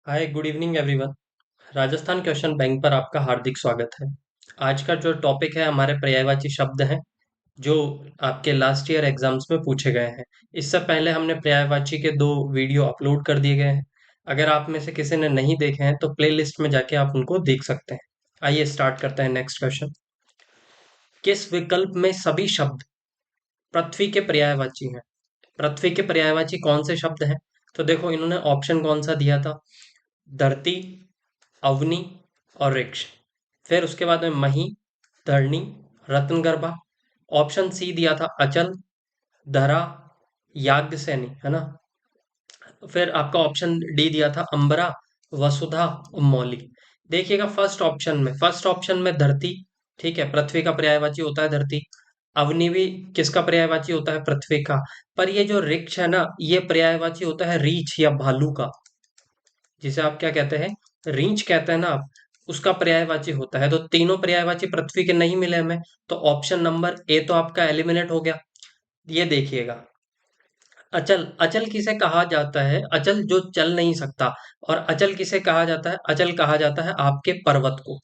हाय, good evening everyone. Rajasthan question bank पर आपका हार्दिक स्वागत है। आज का जो टॉपिक है हमारे पर्यायवाची शब्द हैं जो आपके लास्ट ईयर एग्जाम्स में पूछे गए हैं। इससे पहले हमने पर्यायवाची के दो वीडियो अपलोड कर दिए गए हैं। अगर आप में से किसी ने नहीं देखे हैं तो प्लेलिस्ट में जाके आप उनको देख सकते हैं। आइए स्टार्ट करते हैं नेक्स्ट क्वेश्चन। किस विकल्प में सभी शब्द पृथ्वी के पर्यायवाची हैं? पृथ्वी के पर्यायवाची कौन से शब्द हैं? तो देखो इन्होंने ऑप्शन कौन सा दिया था। धरती, अवनी और ऋक्ष। फिर उसके बाद में मही, धरणी, रत्नगर्भा। ऑप्शन सी दिया था अचल, धरा, याज्ञसेनी, है ना। फिर आपका ऑप्शन डी दिया था अंबरा, वसुधा और मौली। देखिएगा फर्स्ट ऑप्शन में धरती। ठीक है, पृथ्वी का पर्यायवाची होता है धरती। अवनी भी किसका पर्यायवाची होता है? पृथ्वी का। पर ये जो ऋक्ष है ना, ये पर्यायवाची होता है रीछ या भालू का, जिसे आप क्या कहते हैं, रींच कहते हैं ना आप, उसका पर्यायवाची होता है। तो तीनों पर्यायवाची पृथ्वी के नहीं मिले हमें, तो ऑप्शन नंबर ए तो आपका एलिमिनेट हो गया। ये देखिएगा, अचल। अचल किसे कहा जाता है? अचल जो चल नहीं सकता। और अचल किसे कहा जाता है? अचल कहा जाता है आपके पर्वत को।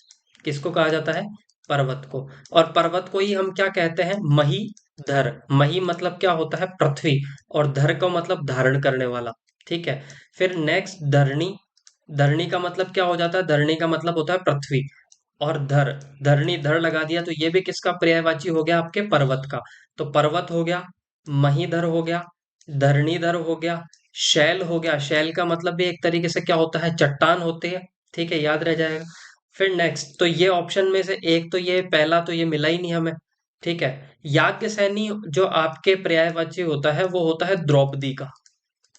किसको कहा जाता है? पर्वत को। और पर्वत को ही हम क्या कहते हैं? मही धर। मही मतलब क्या होता है? पृथ्वी। और धर का मतलब धारण करने वाला। ठीक है। फिर नेक्स्ट धरणी। धरणी का मतलब क्या हो जाता है? धरणी का मतलब होता है पृथ्वी। और धर, धरणी धर लगा दिया तो ये भी किसका पर्यायवाची हो गया? आपके पर्वत का। तो पर्वत हो गया, महीधर हो गया, धरणीधर हो गया, शैल हो गया। शैल का मतलब भी एक तरीके से क्या होता है? चट्टान होती है। ठीक है, याद रह जाएगा। फिर नेक्स्ट, तो ये ऑप्शन में से एक तो ये पहला तो ये मिला ही नहीं हमें। ठीक है। याज्ञसेनी जो आपके पर्यायवाची होता है वो होता है द्रौपदी का।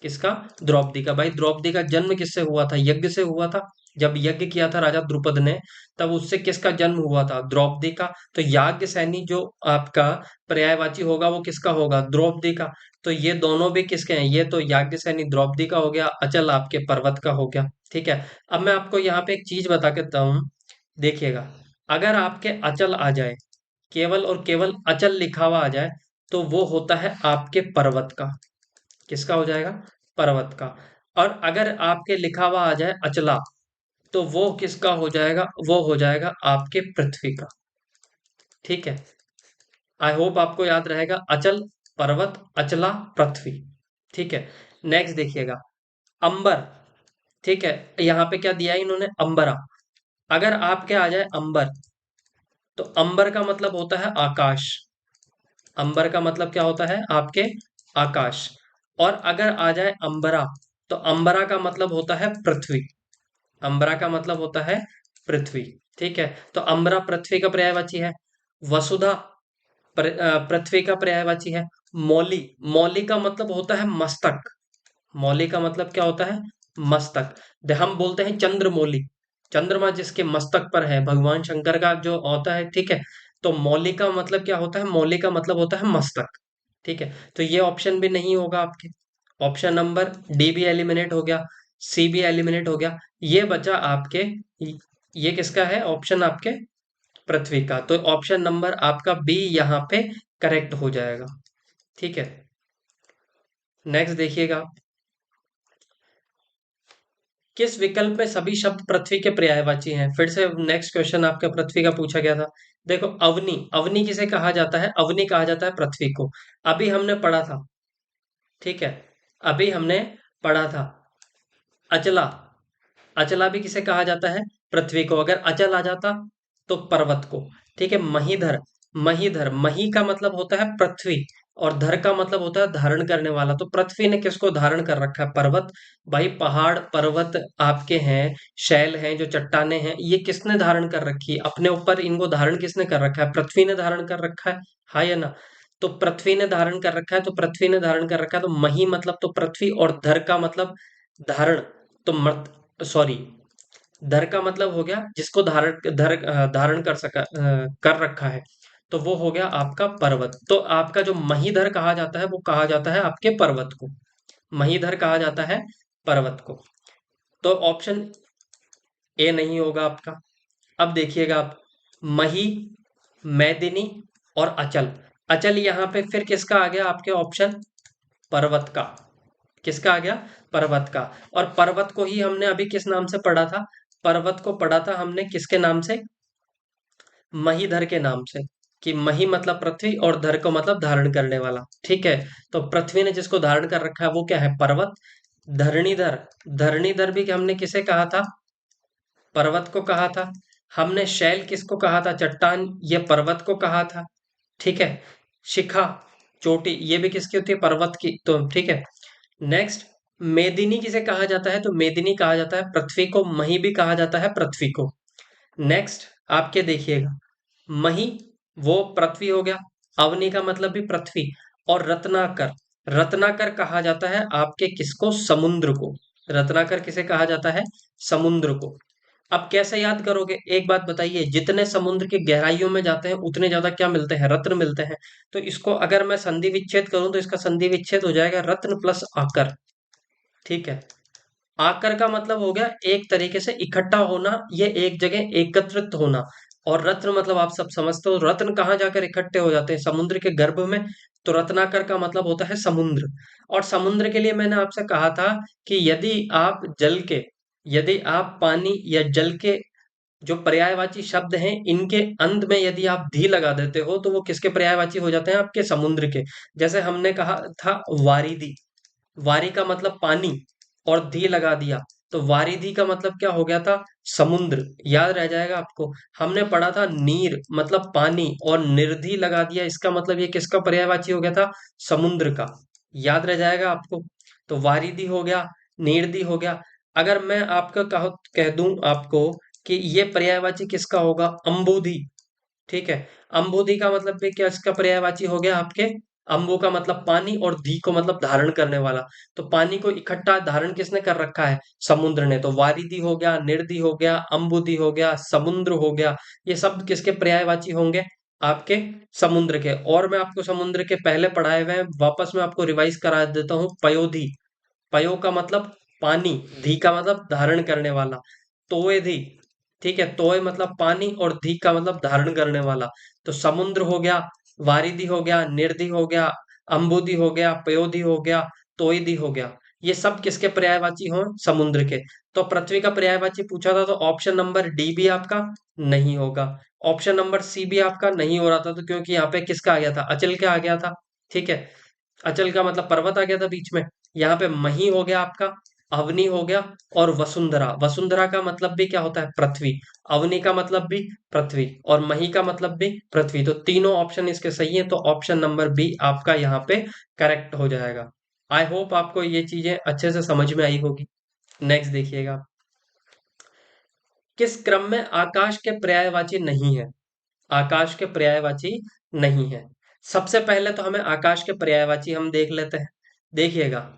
किसका? द्रौपदी का। भाई द्रौपदी का जन्म किससे हुआ था? यज्ञ से हुआ था। जब यज्ञ किया था राजा द्रुपद ने, तब उससे किसका जन्म हुआ था? द्रौपदी का। तो याज्ञ सैनी जो आपका पर्यायवाची होगा वो किसका होगा? द्रौपदी का। तो ये दोनों भी किसके हैं? ये तो याज्ञ सैनी द्रौपदी का हो गया, अचल आपके पर्वत का हो गया। ठीक है। अब मैं आपको यहाँ पे एक चीज बता के देता हूँ। देखिएगा, अगर आपके अचल आ जाए, केवल और केवल अचल लिखा हुआ आ जाए, तो वो होता है आपके पर्वत का। किसका हो जाएगा? पर्वत का। और अगर आपके लिखा हुआ आ जाए अचला, तो वो किसका हो जाएगा? वो हो जाएगा आपके पृथ्वी का। ठीक है। आई होप आपको याद रहेगा, अचल, पर्वत, अचला, पृथ्वी। ठीक है। नेक्स्ट देखिएगा, अंबर। ठीक है। यहाँ पे क्या दिया है इन्होंने? अंबरा। अगर आपके आ जाए अंबर, तो अंबर का मतलब होता है आकाश। अंबर का मतलब क्या होता है? आपके आकाश। और अगर आ जाए अंबरा, तो अंबरा का मतलब होता है पृथ्वी। अंबरा का मतलब होता है पृथ्वी। ठीक है। तो अंबरा पृथ्वी का पर्यायवाची है। वसुधा पृथ्वी का पर्यायवाची है। मौली, मौली का मतलब होता है मस्तक। मौली का मतलब क्या होता है? मस्तक। हम बोलते हैं चंद्रमौली, चंद्रमा जिसके मस्तक पर है, भगवान शंकर का जो होता है। ठीक है। तो मौली का मतलब क्या होता है? मौली का मतलब होता है मस्तक। ठीक है। तो ये ऑप्शन भी नहीं होगा आपके। ऑप्शन नंबर डी भी एलिमिनेट हो गया, सी भी एलिमिनेट हो गया। ये बचा आपके, ये किसका है ऑप्शन? आपके पृथ्वी का। तो ऑप्शन नंबर आपका बी यहाँ पे करेक्ट हो जाएगा। ठीक है। नेक्स्ट देखिएगा, किस विकल्प में सभी शब्द पृथ्वी के पर्यायवाची हैं? फिर से नेक्स्ट क्वेश्चन आपका पृथ्वी का पूछा गया था। देखो अवनी, अवनी किसे कहा जाता है? अवनी कहा जाता है पृथ्वी को। अभी हमने पढ़ा था। ठीक है। अभी हमने पढ़ा था अचला। अचला भी किसे कहा जाता है? पृथ्वी को। अगर अचल आ जाता तो पर्वत को। ठीक है। महीधर, महीधर, मही का मतलब होता है पृथ्वी, और धर का मतलब होता है धारण करने वाला। तो पृथ्वी ने किसको धारण कर रखा है? पर्वत। भाई पहाड़ पर्वत आपके हैं, शैल हैं, जो चट्टाने हैं, ये किसने धारण कर रखी है अपने ऊपर? इनको धारण किसने कर रखा है? पृथ्वी ने धारण कर रखा है। हाँ या ना? तो पृथ्वी ने धारण कर रखा है, तो पृथ्वी ने धारण कर रखा है, तो मही मतलब तो पृथ्वी, और धर का मतलब धारण। तो मर्त सॉरी, धर का मतलब हो गया जिसको धारण कर रखा है, तो वो हो गया आपका पर्वत। तो आपका जो महीधर कहा जाता है वो कहा जाता है आपके पर्वत को। महीधर कहा जाता है पर्वत को। तो ऑप्शन ए नहीं होगा आपका। अब देखिएगा आप, मही, मैदिनी और अचल। अचल यहाँ पे फिर किसका आ गया आपके ऑप्शन? पर्वत का। किसका आ गया? पर्वत का। और पर्वत को ही हमने अभी किस नाम से पढ़ा था? पर्वत को पढ़ा था हमने किसके नाम से? महीधर के नाम से। कि मही मतलब पृथ्वी और धर को मतलब धारण करने वाला। ठीक है। तो पृथ्वी ने जिसको धारण कर रखा है वो क्या है? पर्वत। धरणीधर। धरणीधर भी हमने किसे कहा था? पर्वत को कहा था। हमने शैल किसको कहा था? चट्टान। ये पर्वत को कहा था। ठीक है। शिखा, चोटी, ये भी किसकी होती है? पर्वत की। तो ठीक है। नेक्स्ट, मेदिनी किसे कहा जाता है? तो मेदिनी कहा जाता है पृथ्वी को। मही भी कहा जाता है पृथ्वी को। नेक्स्ट, आपके देखिएगा, मही वो पृथ्वी हो गया। अवनी का मतलब भी पृथ्वी। और रत्नाकर, रत्नाकर कहा जाता है आपके किसको? समुद्र को। रत्नाकर किसे कहा जाता है? समुद्र को। अब कैसे याद करोगे? एक बात बताइए, जितने समुद्र की गहराइयों में जाते हैं उतने ज्यादा क्या मिलते हैं? रत्न मिलते हैं। तो इसको अगर मैं संधि विच्छेद करूं तो इसका संधि विच्छेद हो जाएगा रत्न प्लस आकर। ठीक है। आकर का मतलब हो गया एक तरीके से इकट्ठा होना, ये एक जगह एकत्रित होना। और रत्न मतलब आप सब समझते हो, रत्न कहाँ जाकर इकट्ठे हो जाते हैं? समुद्र के गर्भ में। तो रत्नाकर का मतलब होता है समुद्र। और समुद्र के लिए मैंने आपसे कहा था कि यदि आप पानी या जल के जो पर्यायवाची शब्द हैं इनके अंत में यदि आप धी लगा देते हो तो वो किसके पर्यायवाची हो जाते हैं? आपके समुद्र के। जैसे हमने कहा था वारिधि। वारी का मतलब पानी, और धी लगा दिया तो वारिधि का मतलब क्या हो गया था? समुद्र। याद रह जाएगा आपको। हमने पढ़ा था नीर मतलब पानी, और निर्धि लगा दिया, इसका मतलब ये किसका पर्यायवाची हो गया था? समुद्र का। याद रह जाएगा आपको। तो वारिधि हो गया, निर्धि हो गया। अगर मैं आपका कह दूं आपको कि ये पर्यायवाची किसका होगा? अम्बुधि। ठीक है। अम्बुधि का मतलब भी क्या इसका पर्यायवाची हो गया आपके? अम्बु का मतलब पानी और धी को मतलब धारण करने वाला। तो पानी को इकट्ठा धारण किसने कर रखा है? समुद्र ने। तो वारिधि हो गया, निर्धि हो गया, अम्बुधि हो गया, समुद्र हो गया। ये सब किसके पर्यायवाची होंगे? आपके समुद्र के। और मैं आपको समुद्र के पहले पढ़ाए हुए हैं, वापस मैं आपको रिवाइज करा देता हूँ। पयोधि। पयो का मतलब पानी, धी का मतलब धारण करने वाला। तोय धी। ठीक है। तोय मतलब पानी और धी का मतलब धारण करने वाला। तो समुद्र हो गया, वारिधि हो गया, निर्धि हो गया, अम्बुधि हो गया, पयोधि हो गया, तोयधि हो गया। ये सब किसके पर्यायवाची हो? समुद्र के। तो पृथ्वी का पर्यायवाची पूछा था तो ऑप्शन नंबर डी भी आपका नहीं होगा। ऑप्शन नंबर सी भी आपका नहीं हो रहा था, तो क्योंकि यहाँ पे किसका आ गया था? अचल का आ गया था। ठीक है। अचल का मतलब पर्वत आ गया था बीच में। यहाँ पे मही हो गया आपका, अवनी हो गया, और वसुंधरा। वसुंधरा का मतलब भी क्या होता है? पृथ्वी। अवनी का मतलब भी पृथ्वी, और मही का मतलब भी पृथ्वी। तो तीनों ऑप्शन इसके सही है, तो ऑप्शन नंबर बी आपका यहाँ पे करेक्ट हो जाएगा। आई होप आपको ये चीजें अच्छे से समझ में आई होगी। नेक्स्ट देखिएगा, किस क्रम में आकाश के पर्यायवाची नहीं है? आकाश के पर्यायवाची नहीं है। सबसे पहले तो हमें आकाश के पर्यायवाची हम देख लेते हैं। देखिएगा,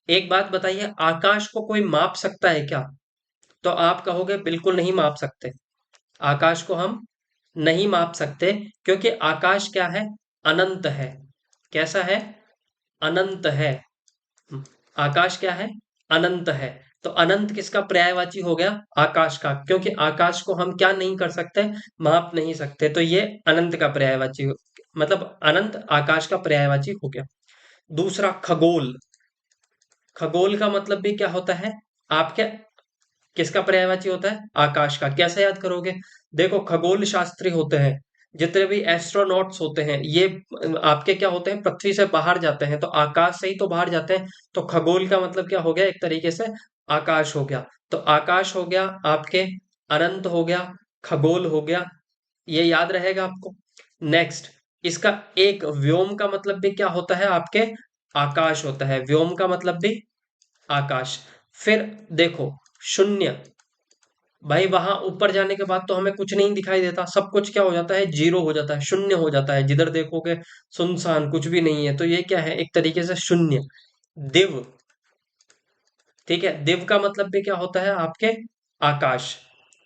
एक बात बताइए, आकाश को कोई माप सकता है क्या? तो आप कहोगे बिल्कुल नहीं माप सकते। आकाश को हम नहीं माप सकते, क्योंकि आकाश क्या है? अनंत है। कैसा है? अनंत है। आकाश क्या है? अनंत है। तो अनंत किसका पर्यायवाची हो गया? आकाश का। क्योंकि आकाश को हम क्या नहीं कर सकते? माप नहीं सकते। तो ये अनंत का पर्यायवाची मतलब अनंत आकाश का पर्यायवाची हो गया। दूसरा, खगोल। खगोल का मतलब भी क्या होता है? आपके किसका पर्यायवाची होता है? आकाश का। कैसे याद करोगे? देखो, खगोल शास्त्री होते हैं, जितने भी एस्ट्रोनॉट्स होते हैं, ये आपके क्या होते हैं? पृथ्वी से बाहर जाते हैं, तो आकाश से ही तो बाहर जाते हैं। तो खगोल का मतलब क्या हो गया? एक तरीके से आकाश हो गया। तो आकाश हो गया आपके, अनंत हो गया, खगोल हो गया। ये याद रहेगा आपको। नेक्स्ट, इसका एक व्योम का मतलब भी क्या होता है आपके? आकाश होता है। व्योम का मतलब भी आकाश। फिर देखो, शून्य। भाई वहां ऊपर जाने के बाद तो हमें कुछ नहीं दिखाई देता, सब कुछ क्या हो जाता है? जीरो हो जाता है, शून्य हो जाता है। जिधर देखोगे सुनसान, कुछ भी नहीं है। तो ये क्या है? एक तरीके से शून्य। दिव। ठीक है। दिव का मतलब भी क्या होता है आपके? आकाश।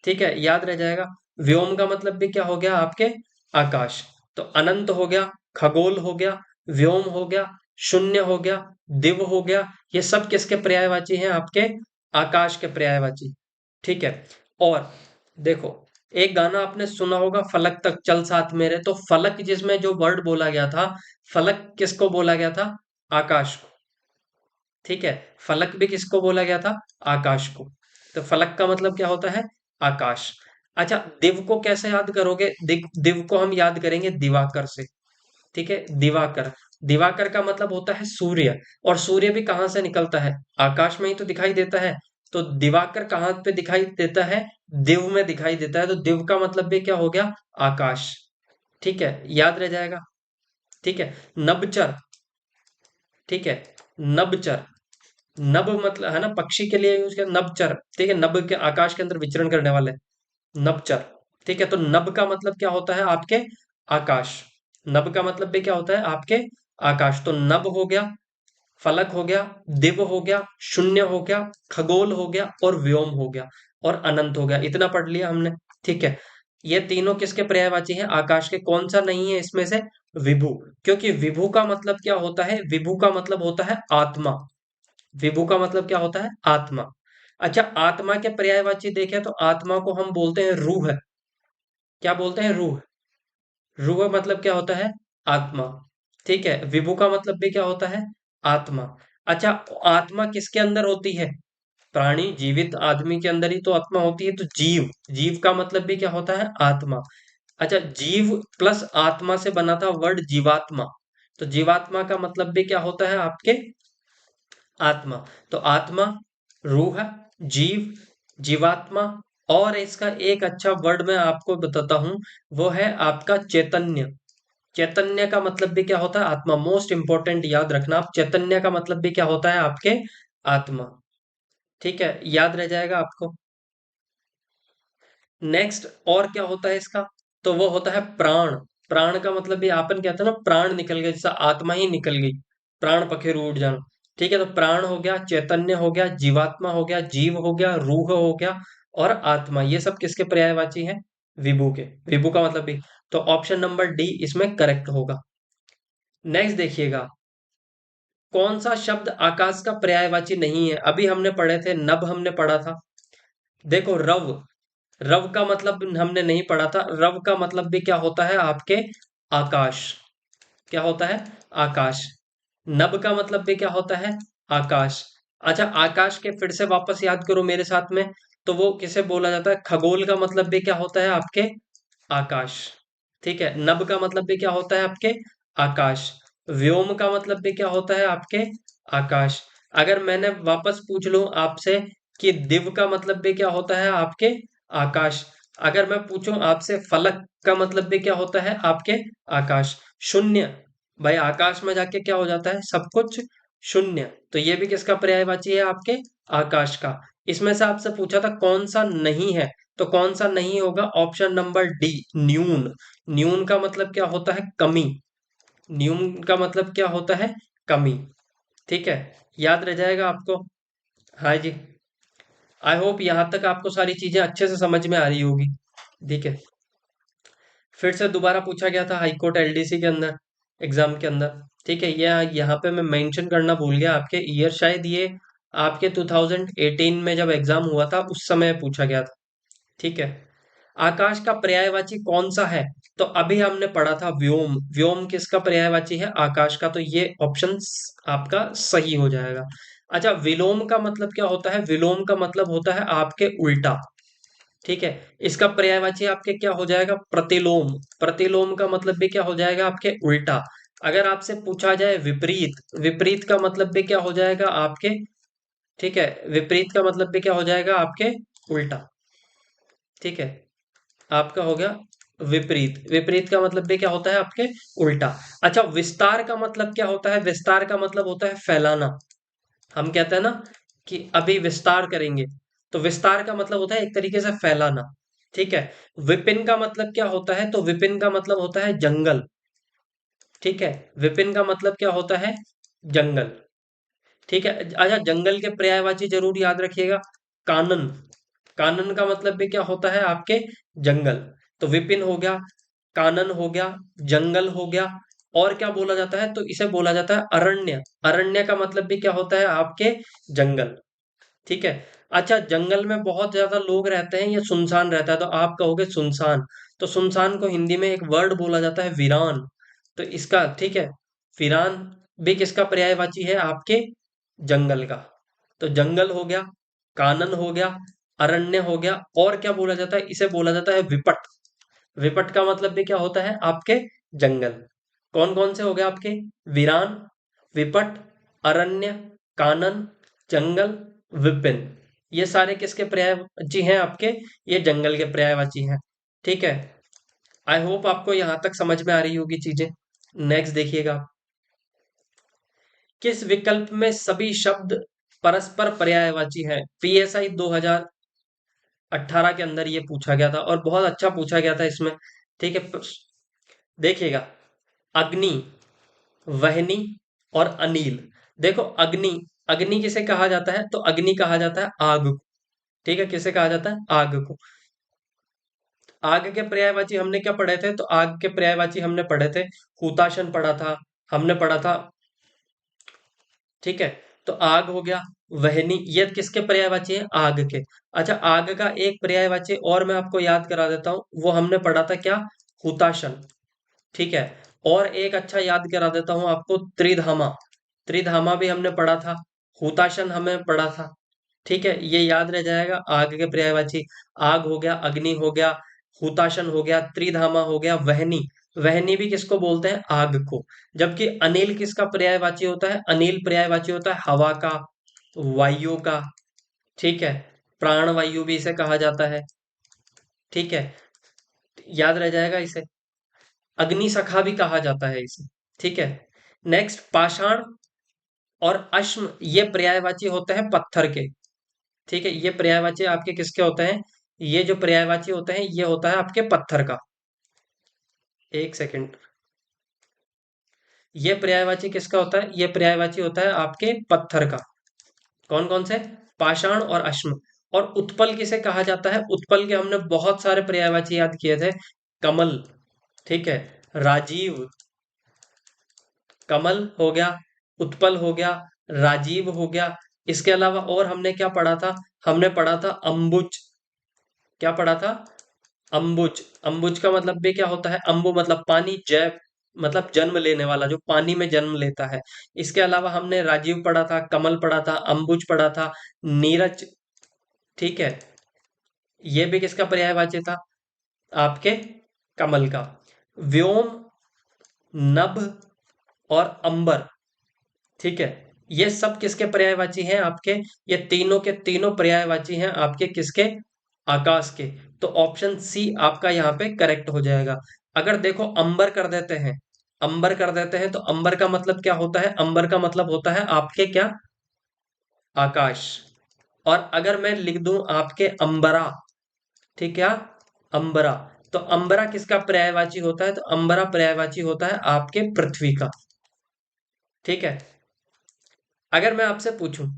ठीक है, याद रह जाएगा। व्योम का मतलब भी क्या हो गया आपके? आकाश। तो अनंत हो गया, खगोल हो गया, व्योम हो गया, शून्य हो गया, दिव हो गया। ये सब किसके पर्यायवाची हैं? आपके आकाश के पर्यायवाची। ठीक है। और देखो, एक गाना आपने सुना होगा, फलक तक चल साथ मेरे। तो फलक जिसमें जो वर्ड बोला गया था, फलक किसको बोला गया था? आकाश को। ठीक है। फलक भी किसको बोला गया था? आकाश को। तो फलक का मतलब क्या होता है? आकाश। अच्छा, दिव को कैसे याद करोगे? दिव को हम याद करेंगे दिवाकर से। ठीक है, दिवाकर। दिवाकर का मतलब होता है सूर्य। और सूर्य भी कहाँ से निकलता है? आकाश में ही तो दिखाई देता है। तो दिवाकर कहाँ पे दिखाई देता है? दिव में दिखाई देता है। तो दिव का मतलब भी क्या हो गया? आकाश। ठीक है, याद रह जाएगा। ठीक है। नभचर। ठीक है, नभचर। नभ मतलब है ना, पक्षी के लिए यूज किया, नभचर। ठीक है, नभ के आकाश के अंदर विचरण करने वाले, नभचर। ठीक है, तो नभ का मतलब क्या होता है? आपके आकाश। नभ का मतलब भी क्या होता है? आपके आकाश। तो नभ हो गया, फलक हो गया, दिव हो गया, शून्य हो गया, खगोल हो गया और व्योम हो गया और अनंत हो गया। इतना पढ़ लिया हमने। ठीक है। ये तीनों किसके पर्यायवाची हैं? आकाश के। कौन सा नहीं है इसमें से? विभु। क्योंकि विभु का मतलब क्या होता है? विभु का मतलब होता है आत्मा। विभु का मतलब क्या होता है? आत्मा। अच्छा, आत्मा के पर्यायवाची देखें तो आत्मा को हम बोलते हैं रूह। क्या बोलते हैं? रूह। रूह मतलब क्या होता है? आत्मा। ठीक है, विभु का मतलब भी क्या होता है? आत्मा। अच्छा, आत्मा किसके अंदर होती है? प्राणी जीवित आदमी के अंदर ही तो आत्मा होती है। तो जीव, जीव का मतलब भी क्या होता है? आत्मा। अच्छा, जीव प्लस आत्मा से बना था वर्ड जीवात्मा। तो जीवात्मा का मतलब भी क्या होता है? आपके आत्मा। तो आत्मा, रूह, जीव, जीवात्मा। और इसका एक अच्छा वर्ड मैं आपको बताता हूं, वो है आपका चैतन्य। चैतन्य का मतलब भी क्या होता है? आत्मा। मोस्ट इंपॉर्टेंट याद रखना आप, चैतन्य का मतलब भी क्या होता है? आपके आत्मा। ठीक है, याद रह जाएगा आपको। नेक्स्ट और क्या होता है इसका? तो वो होता है प्राण। प्राण का मतलब भी आपन कहते हैं ना, प्राण निकल गया, जैसा आत्मा ही निकल गई, प्राण पखेरु उड़ जाना। ठीक है, तो प्राण हो गया, चैतन्य हो गया, जीवात्मा हो गया, जीव हो गया, रूह हो गया और आत्मा। ये सब किसके पर्यायवाची हैं? विभु के। विभु का मतलब भी। तो ऑप्शन नंबर डी इसमें करेक्ट होगा। नेक्स्ट देखिएगा, कौन सा शब्द आकाश का पर्यायवाची नहीं है? अभी हमने पढ़े थे, नभ हमने पढ़ा था। देखो, रव। रव का मतलब हमने नहीं पढ़ा था। रव का मतलब भी क्या होता है? आपके आकाश। क्या होता है? आकाश। नभ का मतलब भी क्या होता है? आकाश। अच्छा, आकाश के फिर से वापस याद करो मेरे साथ में। तो वो किसे बोला जाता है? खगोल का मतलब भी क्या होता है? आपके आकाश। ठीक है, नभ का मतलब भी क्या होता है? आपके आकाश। व्योम का मतलब भी क्या होता है? आपके आकाश। अगर मैंने वापस पूछ लूं आपसे कि दिव का मतलब भी क्या होता है? आपके आकाश। अगर मैं पूछूं आपसे फलक का मतलब भी क्या होता है? आपके आकाश। शून्य, भाई आकाश में जाके क्या हो जाता है? सब कुछ शून्य। तो ये भी किसका पर्यायवाची है? आपके आकाश का। इसमें से आपसे पूछा था कौन सा नहीं है, तो कौन सा नहीं होगा? ऑप्शन नंबर डी, न्यून। न्यून का मतलब क्या होता है? कमी। न्यून का मतलब क्या होता है? कमी। ठीक है, याद रह जाएगा आपको। हाँ जी। आई होप यहाँ तक आपको सारी चीजें अच्छे से समझ में आ रही होगी। ठीक है। फिर से दोबारा पूछा गया था हाईकोर्ट एलडीसी के अंदर, एग्जाम के अंदर। ठीक है, ये यहाँ पे मैं मेंशन करना भूल गया आपके ईयर, शायद ये आपके 2018 में जब एग्जाम हुआ था उस समय पूछा गया था। ठीक है। आकाश का पर्यायवाची कौन सा है? तो अभी हमने पढ़ा था व्योम। व्योम किसका पर्यायवाची है? आकाश का। तो ये ऑप्शन आपका सही हो जाएगा। अच्छा, विलोम का मतलब क्या होता है? विलोम का मतलब होता है आपके उल्टा। ठीक है, इसका पर्यायवाची आपके क्या हो जाएगा? प्रतिलोम। प्रतिलोम का मतलब भी क्या हो जाएगा? आपके उल्टा। अगर आपसे पूछा जाए विपरीत, विपरीत का मतलब भी क्या हो जाएगा? आपके, ठीक है, विपरीत का मतलब भी क्या हो जाएगा? आपके उल्टा। ठीक है, आपका हो गया विपरीत। विपरीत का मतलब भी क्या होता है? आपके उल्टा। अच्छा, विस्तार का मतलब क्या होता है? विस्तार का मतलब होता है फैलाना। हम कहते हैं ना कि अभी विस्तार करेंगे, तो विस्तार का मतलब होता है एक तरीके से फैलाना। ठीक है। विपिन का मतलब क्या होता है? तो विपिन का मतलब होता है जंगल। ठीक है, विपिन का मतलब क्या होता है? जंगल। ठीक है। अच्छा, जंगल के पर्यायवाची जरूर याद रखिएगा। कानन। कानन का मतलब भी क्या होता है? आपके जंगल। तो विपिन हो गया, कानन हो गया, जंगल हो गया। और क्या बोला जाता है? तो इसे बोला जाता है अरण्य। अरण्य का मतलब भी क्या होता है? आपके जंगल। ठीक है। अच्छा, जंगल में बहुत ज्यादा लोग रहते हैं या सुनसान रहता है? तो आप कहोगे सुनसान। तो सुनसान को हिंदी में एक वर्ड बोला जाता है वीरान। तो इसका, ठीक है, वीरान भी किसका पर्यायवाची है? आपके जंगल का। तो जंगल हो गया, कानन हो गया, अरण्य हो गया, और क्या बोला जाता है, इसे बोला जाता है विपट। विपट का मतलब भी क्या होता है आपके, जंगल। कौन कौन से हो गए आपके, वीरान, विपट, अरण्य, कानन, जंगल, विपिन। ये सारे किसके पर्यायवाची हैं आपके, ये जंगल के पर्यायवाची हैं। ठीक है, आई होप आपको यहां तक समझ में आ रही होगी चीजें। नेक्स्ट देखिएगा, किस विकल्प में सभी शब्द परस्पर पर्यायवाची हैं। पीएसआई 2018 के अंदर ये पूछा गया था और बहुत अच्छा पूछा गया था इसमें। ठीक है, देखिएगा, अग्नि, वहनी और अनिल। देखो अग्नि, अग्नि किसे कहा जाता है, तो अग्नि कहा जाता है आग को। ठीक है, किसे कहा जाता है, आग को। आग के पर्यायवाची हमने क्या पढ़े थे, तो आग के पर्यायवाची हमने पढ़े थे, हुताशन पढ़ा था, हमने पढ़ा था। ठीक है, तो आग हो गया, वहनी, ये किसके पर्यायवाची है, आग के। अच्छा, आग का एक पर्यायवाची और मैं आपको याद करा देता हूं, वो हमने पढ़ा था क्या, हुताशन। ठीक है, और एक अच्छा याद करा देता हूं आपको, त्रिधामा। त्रिधामा भी हमने पढ़ा था, हुताशन हमें पढ़ा था। ठीक है, ये याद रह जाएगा, आग के पर्यायवाची। आग हो गया, अग्नि हो गया, हुताशन हो गया, त्रिधामा हो गया, वहनी। वहनी भी किसको बोलते हैं, आग को। जबकि अनिल किसका पर्यायवाची होता है, अनिल पर्यायवाची होता है हवा का, वायु का। ठीक है, प्राणवायु भी इसे कहा जाता है। ठीक है, याद रह जाएगा इसे। अग्नि सखा भी कहा जाता है इसे। ठीक है, नेक्स्ट, पाषाण और अश्म, ये पर्यायवाची होते हैं पत्थर के। ठीक है, ये पर्यायवाची आपके किसके होते हैं, ये जो पर्यायवाची होते हैं ये होता है आपके पत्थर का। एक सेकंड, ये पर्यायवाची किसका होता है, ये पर्यायवाची होता है आपके पत्थर का। कौन कौन से, पाषाण और अश्म। और उत्पल किसे कहा जाता है, उत्पल के हमने बहुत सारे पर्यायवाची याद किए थे, कमल। ठीक है, राजीव, कमल हो गया, उत्पल हो गया, राजीव हो गया। इसके अलावा और हमने क्या पढ़ा था, हमने पढ़ा था अंबुज। क्या पढ़ा था, अंबुज। अंबुज का मतलब भी क्या होता है, अंबु मतलब पानी, जय मतलब जन्म लेने वाला, जो पानी में जन्म लेता है। इसके अलावा हमने राजीव पढ़ा था, कमल पढ़ा था, अंबुज पढ़ा था, नीरज। ठीक है, ये भी किसका पर्यायवाची था, आपके कमल का। व्योम, नभ और अंबर। ठीक है, ये सब किसके पर्यायवाची हैं आपके, ये तीनों के तीनों पर्यायवाची हैं आपके किसके, आकाश के। तो ऑप्शन सी आपका यहाँ पे करेक्ट हो जाएगा। अगर देखो अंबर कर देते हैं, अंबर कर देते हैं, तो अंबर का मतलब क्या होता है, अंबर का मतलब होता है आपके क्या, आकाश। और अगर मैं लिख दूं आपके अंबरा, ठीक है, अंबरा, तो अंबरा किसका पर्यायवाची होता है, तो अंबरा पर्यायवाची होता है आपके पृथ्वी का। ठीक है, अगर मैं आपसे पूछूं,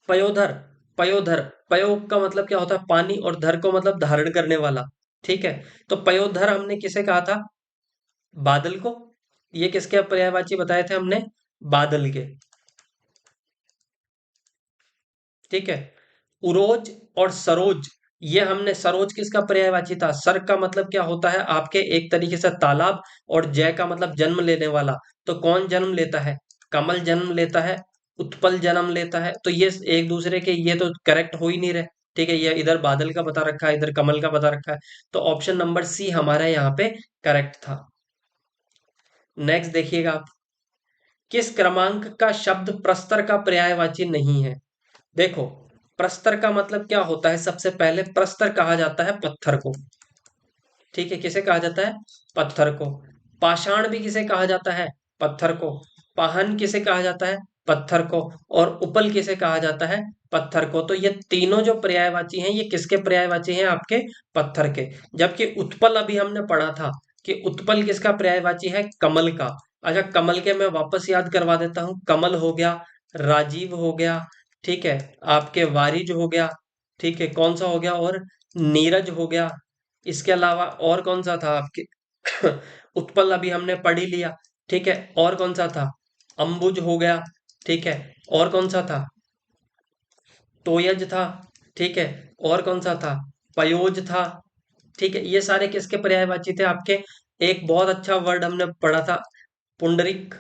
पयोधर, पयोधर, पयो का मतलब क्या होता है, पानी, और धर को मतलब धारण करने वाला। ठीक है, तो पयोधर हमने किसे कहा था, बादल को। ये किसके पर्यायवाची बताए थे हमने, बादल के। ठीक है, उरोज और सरोज, ये हमने, सरोज किसका पर्यायवाची था, सर का मतलब क्या होता है आपके एक तरीके से तालाब, और जय का मतलब जन्म लेने वाला। तो कौन जन्म लेता है, कमल जन्म लेता है, उत्पल जन्म लेता है। तो ये एक दूसरे के, ये तो करेक्ट हो ही नहीं रहे। ठीक है, ये इधर बादल का बता रखा है, इधर कमल का बता रखा है। तो ऑप्शन नंबर सी हमारा यहाँ पे करेक्ट था। नेक्स्ट देखिएगा आप, किस क्रमांक का शब्द प्रस्तर का पर्यायवाची नहीं है। देखो, प्रस्तर का मतलब क्या होता है, सबसे पहले प्रस्तर कहा जाता है पत्थर को। ठीक है, किसे कहा जाता है, पत्थर को। पाषाण भी किसे कहा जाता है, पत्थर को। पाहन किसे कहा जाता है, पत्थर को। और उपल किसे कहा जाता है, पत्थर को। तो ये तीनों जो पर्यायवाची हैं, ये किसके पर्यायवाची हैं, आपके पत्थर के। जबकि उत्पल अभी हमने पढ़ा था, कि उत्पल किसका पर्यायवाची है, कमल का। अच्छा, कमल के मैं वापस याद करवा देता हूँ, कमल हो गया, राजीव हो गया, ठीक है, आपके वारिज हो गया, ठीक है, कौन सा हो गया, और नीरज हो गया। इसके अलावा और कौन सा था आपके, उत्पल अभी हमने पढ़ ही लिया। ठीक है, और कौन सा था, अंबुज हो गया। ठीक है, और कौन सा था, तोयज था। ठीक है, और कौन सा था, पयोज था। ठीक है, ये सारे किसके पर्यायवाची थे आपके। एक बहुत अच्छा वर्ड हमने पढ़ा था, पुंडरिक।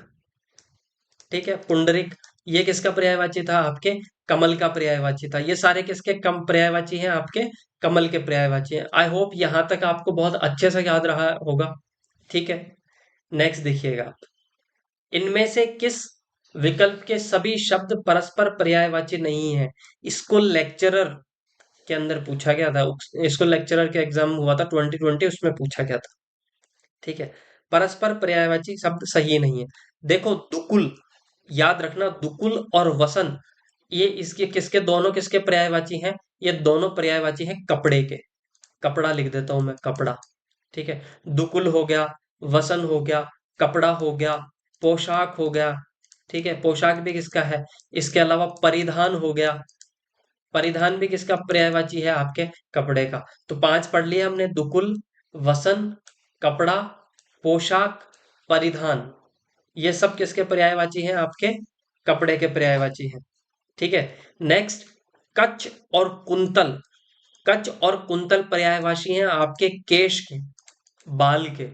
ठीक है, पुंडरिक। ये किसका पर्यायवाची था? आपके कमल का पर्यायवाची था। ये सारे किसके कम पर्यायवाची हैं? आपके कमल के पर्यायवाची हैं। आई होप यहां तक आपको बहुत अच्छे से याद रहा होगा। ठीक है, नेक्स्ट देखिएगा। इनमें से किस विकल्प के सभी शब्द परस्पर पर्यायवाची नहीं है? स्कूल लेक्चरर के अंदर पूछा गया था। स्कूल लेक्चरर के एग्जाम हुआ था 2020, उसमें पूछा गया था। ठीक है, परस्पर पर्यायवाची शब्द सही नहीं है। देखो दुकुल, याद रखना, दुकुल और वसन, ये इसके किसके, दोनों किसके पर्यायवाची हैं? ये दोनों पर्यायवाची हैं कपड़े के। कपड़ा लिख देता हूं मैं, कपड़ा। ठीक है, दुकुल हो गया, वसन हो गया, कपड़ा हो गया, पोशाक हो गया। ठीक है, पोशाक भी किसका है? इसके अलावा परिधान हो गया, परिधान भी किसका पर्यायवाची है? आपके कपड़े का। तो 5 पढ़ लिया हमने, दुकुल, वसन, कपड़ा, पोशाक, परिधान। ये सब किसके पर्यायवाची हैं? आपके कपड़े के पर्यायवाची हैं। ठीक है, नेक्स्ट, कच्छ और कुंतल। कच्छ और कुंतल पर्यायवाची हैं आपके केश के, बाल के।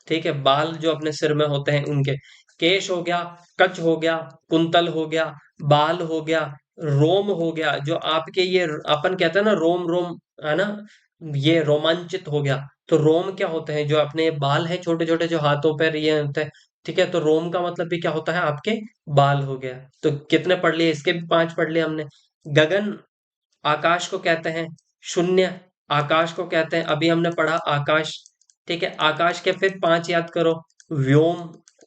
ठीक है, बाल जो अपने सिर में होते हैं उनके। केश हो गया, कच्छ हो गया, कुंतल हो गया, बाल हो गया, रोम हो गया, जो आपके ये अपन कहते हैं ना रोम रोम, है ना, ये रोमांचित हो गया। तो रोम क्या होते हैं? जो अपने बाल हैं छोटे छोटे, जो हाथों पर ये होते हैं। ठीक है, तो रोम का मतलब भी क्या होता है? आपके बाल हो गया। तो कितने पढ़ लिए? इसके भी 5 पढ़ लिए हमने। गगन, आकाश को कहते हैं। शून्य, आकाश को कहते हैं, अभी हमने पढ़ा आकाश। ठीक है, आकाश के फिर 5 याद करो। व्योम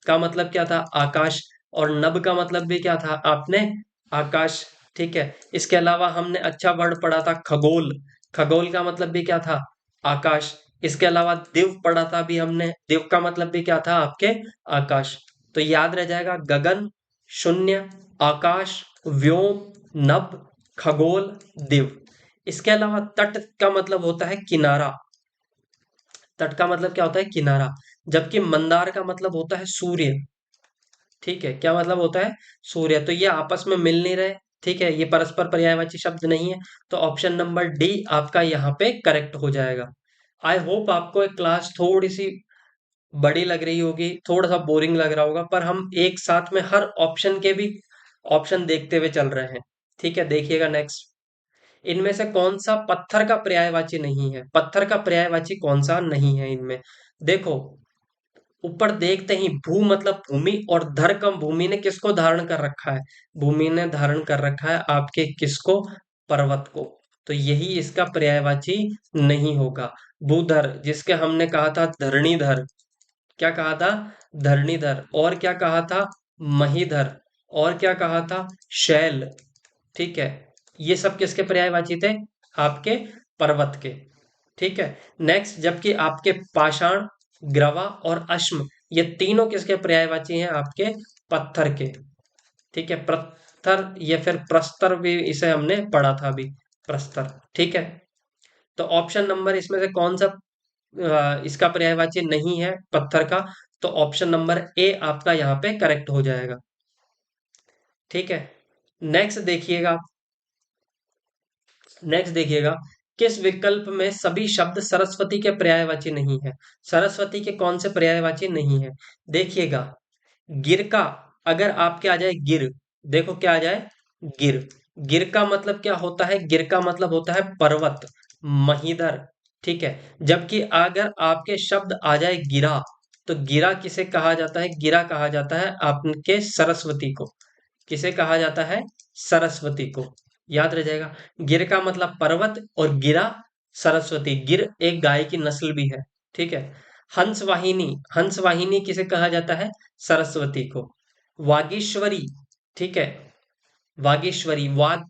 का मतलब क्या था? आकाश। और नभ का मतलब भी क्या था? आपने आकाश। ठीक है, इसके अलावा हमने अच्छा वर्ड पढ़ा था खगोल। खगोल का मतलब भी क्या था? आकाश। इसके अलावा दिव पढ़ा था भी हमने, दिव का मतलब भी क्या था? आपके आकाश। तो याद रह जाएगा, गगन, शून्य, आकाश, व्योम, नभ, खगोल, दिव। इसके अलावा तट का मतलब होता है किनारा। तट का मतलब क्या होता है? किनारा। जबकि मंदार का मतलब होता है सूर्य। ठीक है, क्या मतलब होता है? सूर्य। तो ये आपस में मिल नहीं रहे। ठीक है, ये परस्पर पर्यायवाची शब्द नहीं है। तो ऑप्शन नंबर डी आपका यहाँ पे करेक्ट हो जाएगा। आई होप आपको एक क्लास थोड़ी सी बड़ी लग रही होगी, थोड़ा सा बोरिंग लग रहा होगा, पर हम एक साथ में हर ऑप्शन के भी ऑप्शन देखते हुए चल रहे हैं। ठीक है, देखिएगा नेक्स्ट। इनमें से कौन सा पत्थर का पर्यायवाची नहीं है? पत्थर का पर्यायवाची कौन सा नहीं है इनमें? देखो, ऊपर देखते ही भू मतलब भूमि, और धर कम, भूमि ने किसको धारण कर रखा है? भूमि ने धारण कर रखा है आपके किसको? पर्वत को। तो यही इसका पर्यायवाची नहीं होगा। भूधर, जिसके हमने कहा था धरणीधर। क्या कहा था? धरणीधर। और क्या कहा था? महीधर। और क्या कहा था? शैल। ठीक है, ये सब किसके पर्यायवाची थे? आपके पर्वत के। ठीक है, नेक्स्ट, जबकि आपके पाषाण, ग्रवा और अश्म, ये तीनों किसके पर्यायवाची हैं? आपके पत्थर के। ठीक है, पत्थर, ये फिर प्रस्तर भी इसे हमने पढ़ा था अभी, प्रस्तर। ठीक है, तो ऑप्शन नंबर इसमें से कौन सा इसका पर्यायवाची नहीं है पत्थर का? तो ऑप्शन नंबर ए आपका यहाँ पे करेक्ट हो जाएगा। ठीक है, नेक्स्ट देखिएगा। नेक्स्ट देखिएगा, किस विकल्प में सभी शब्द सरस्वती के पर्यायवाची नहीं है? सरस्वती के कौन से पर्यायवाची नहीं है? देखिएगा, गिर का, अगर आपके आ जाए गिर, देखो क्या आ जाए? गिर। गिर का मतलब क्या होता है? गिर का मतलब होता है पर्वत, महीधर। ठीक है, जबकि अगर आपके शब्द आ जाए गिरा, तो गिरा किसे कहा जाता है? गिरा कहा जाता है आपके सरस्वती को। किसे कहा जाता है? सरस्वती को। याद रह जाएगा, गिर का मतलब पर्वत, और गिरा सरस्वती। गिर एक गाय की नस्ल भी है। ठीक है, हंस वाहिनी, हंस वाहिनी किसे कहा जाता है? सरस्वती को। वागीश्वरी, ठीक है, वागीश्वरी, वाग,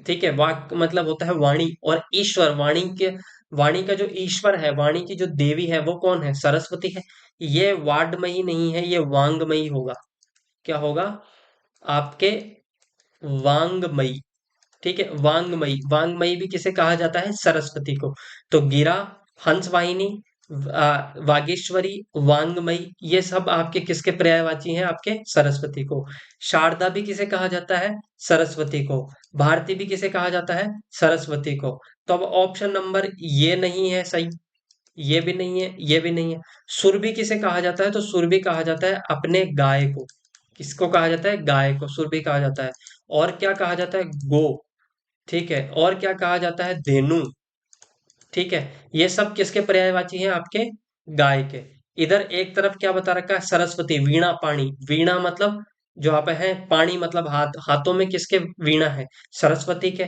ठीक है, वाक मतलब होता है वाणी, और ईश्वर, वाणी के, वाणी का जो ईश्वर है, वाणी की जो देवी है, वो कौन है? सरस्वती है। ये वाड्मयी नहीं है, ये वांगमयी होगा। क्या होगा? आपके वांगमयी। ठीक है, वांगमयी, वांगमयी भी किसे कहा जाता है? सरस्वती को। तो गिरा, हंसवाहिनी, वागेश्वरी, वांगमयी, ये सब आपके किसके पर्यायवाची हैं? आपके सरस्वती को। शारदा भी किसे कहा जाता है? सरस्वती को। भारती भी किसे कहा जाता है? सरस्वती को। तो अब ऑप्शन नंबर ये नहीं है सही, ये भी नहीं है, ये भी नहीं है। सुरभि किसे कहा जाता है? तो सुरभि कहा जाता है अपने गाय को। किसको कहा जाता है? गाय को सुरभि कहा जाता है। और क्या कहा जाता है? गो। ठीक है। और क्या कहा जाता है? धेनु। ठीक है। ये सब किसके पर्यायवाची हैं आपके? गाय के। इधर एक तरफ क्या बता रखा है? सरस्वती, वीणा पाणी। वीणा मतलब जो आप है, पाणी मतलब हाथ, हाथों में किसके वीणा है? सरस्वती के।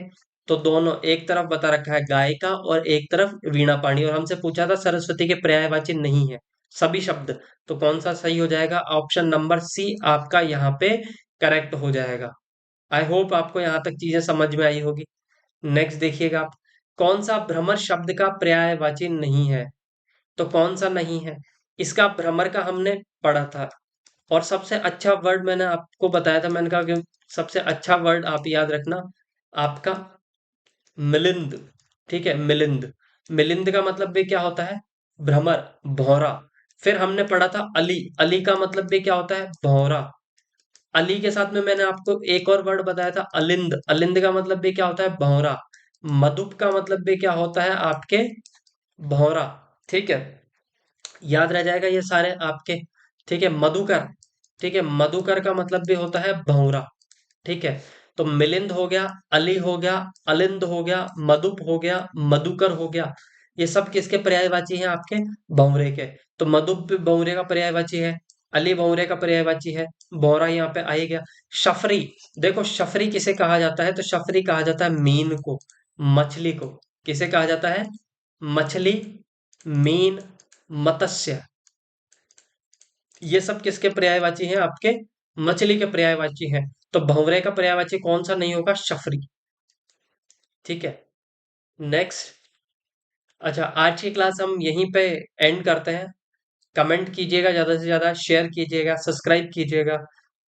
तो दोनों, एक तरफ बता रखा है गाय का और एक तरफ वीणा पाणी, और हमसे पूछा था सरस्वती के पर्यायवाची नहीं है सभी शब्द। तो कौन सा सही हो जाएगा? ऑप्शन नंबर सी आपका यहाँ पे करेक्ट हो जाएगा। आई होप आपको यहाँ तक चीजें समझ में आई होगी। नेक्स्ट देखिएगा आप, कौन सा भ्रमर शब्द का पर्यायवाची नहीं है? तो कौन सा नहीं है? इसका भ्रमर का हमने पढ़ा था। और सबसे अच्छा वर्ड मैंने आपको बताया था, मैंने कहा कि सबसे अच्छा वर्ड आप याद रखना आपका मिलिंद। ठीक है, मिलिंद। मिलिंद का मतलब भी क्या होता है? भ्रमर, भौरा। फिर हमने पढ़ा था अली। अली का मतलब भी क्या होता है? भौरा। अली के साथ में मैंने आपको एक और वर्ड बताया था, अलिंद। अलिंद का मतलब भी क्या होता है? भौरा। मधुप का मतलब भी क्या होता है आपके? भौरा। ठीक है, याद रह जाएगा ये सारे आपके। ठीक है, मधुकर। ठीक है, मधुकर का मतलब भी होता है भौरा। ठीक है। तो मिलिंद हो गया, अली हो गया, अलिंद हो गया, मधुप हो गया, मधुकर हो गया। ये सब किसके पर्यायवाची हैं आपके? भंवरे के। तो मधुप भी भंवरे का पर्यायवाची है, अली भंवरे का पर्यायवाची है, भौरा यहाँ पे आ ही गया। शफरी, देखो शफरी किसे कहा जाता है? तो शफरी कहा जाता है मीन को, मछली को। किसे कहा जाता है? मछली, मीन, मत्स्य। ये सब किसके पर्यायवाची हैं आपके? मछली के पर्यायवाची हैं। तो भंवरे का पर्यायवाची कौन सा नहीं होगा? शफरी। ठीक है। नेक्स्ट। अच्छा, आज की क्लास हम यहीं पे एंड करते हैं। कमेंट कीजिएगा, ज्यादा से ज्यादा शेयर कीजिएगा, सब्सक्राइब कीजिएगा।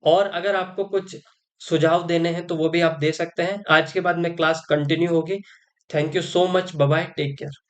और अगर आपको कुछ सुझाव देने हैं तो वो भी आप दे सकते हैं। आज के बाद में क्लास कंटिन्यू होगी। Thank you so much, bye bye, take care.